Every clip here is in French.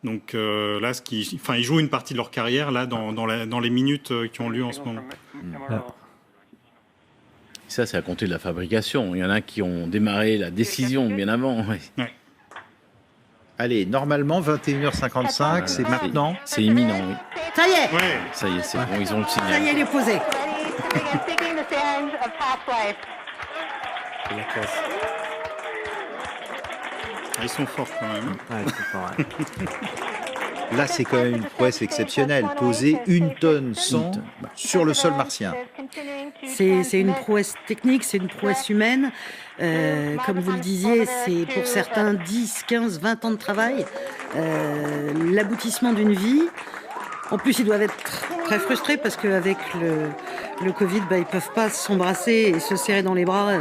Donc là, ils jouent une partie de leur carrière là dans les minutes qui ont lieu en ce moment. Ça, c'est à compter de la fabrication. Il y en a qui ont démarré la décision bien avant. Ouais. Allez, normalement, 21h55, c'est maintenant. C'est imminent, oui. Ça y est, Ouais. Ça y est, c'est bon, ils ont le ça y signal. est, il est posé. C'est la classe. Ils sont forts quand même. Ouais, c'est fort, ouais. Là, c'est quand même une prouesse exceptionnelle. Poser 1 tonne 100 sur le sol martien. C'est une prouesse technique, c'est une prouesse humaine. Comme vous le disiez, c'est pour certains 10, 15, 20 ans de travail, l'aboutissement d'une vie. En plus, ils doivent être très frustrés parce qu'avec le Covid, ils ne peuvent pas s'embrasser et se serrer dans les bras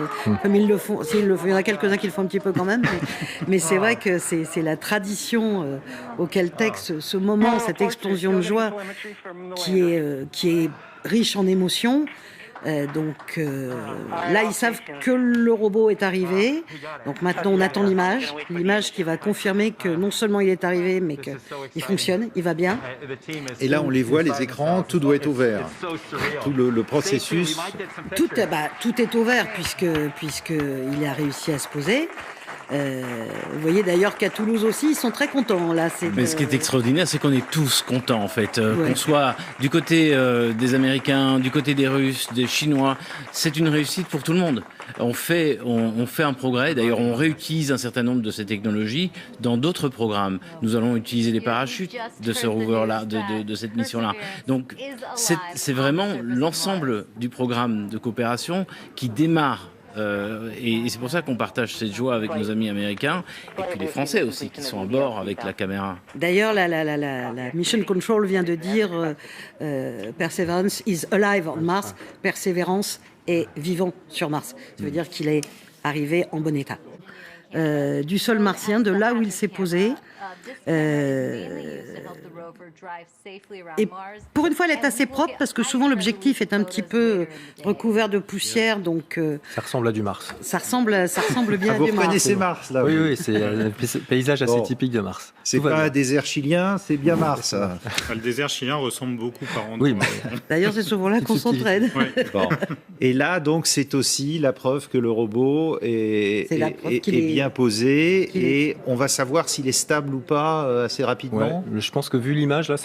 comme ils le font. Il y en a quelques-uns qui le font un petit peu quand même, mais c'est vrai que c'est la tradition au Caltech, ce moment, cette explosion de joie qui est riche en émotions. Donc là, ils savent que le robot est arrivé. Donc maintenant, on attend l'image qui va confirmer que non seulement il est arrivé, mais qu'il fonctionne, il va bien. Et là, on les voit, les écrans, tout doit être ouvert. Tout le processus. Tout est ouvert puisqu'il a réussi à se poser. Vous voyez d'ailleurs qu'à Toulouse aussi, ils sont très contents. Là, Mais ce qui est extraordinaire, c'est qu'on est tous contents en fait. Qu'on soit du côté des Américains, du côté des Russes, des Chinois, c'est une réussite pour tout le monde. On fait un progrès. D'ailleurs, on réutilise un certain nombre de ces technologies dans d'autres programmes. Nous allons utiliser les parachutes de ce rover-là, de cette mission-là. Donc, c'est vraiment l'ensemble du programme de coopération qui démarre. Et c'est pour ça qu'on partage cette joie avec nos amis américains et puis les Français aussi qui sont à bord avec la caméra. D'ailleurs, la Mission Control vient de dire Perseverance is alive on Mars. Persévérance est vivant sur Mars. Ça veut dire qu'il est arrivé en bon état. Du sol martien, de là où il s'est posé. Et pour une fois, elle est assez propre parce que souvent l'objectif est un petit peu recouvert de poussière, donc Ça ressemble à du Mars. ça ressemble bien à Vous du Mars. reconnaissez Mars, là. Oui, c'est un paysage assez Bon. typique de Mars. C'est Tout va pas bien. un désert chilien, c'est bien Mars. Le désert chilien ressemble beaucoup par endroits. Oui, mais D'ailleurs, c'est souvent là qu'on s'entraîne. Ouais. Bon. Et là, donc, c'est aussi la preuve que le robot C'est la preuve qu'il est est- bien posé qu'il et on va savoir s'il est stable ou pas assez rapidement. ouais, je pense que vu l'image, là,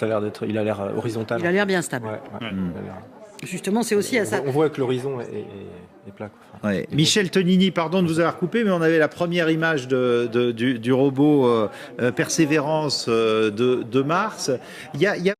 il a l'air horizontal. Il a l'air bien stable. Ouais. Ouais. Il a l'air- Justement, c'est aussi à ça. On voit que l'horizon est plat. Quoi. Ouais. Michel Tonini, pardon de vous avoir coupé, mais on avait la première image du robot Persévérance de Mars. Il y a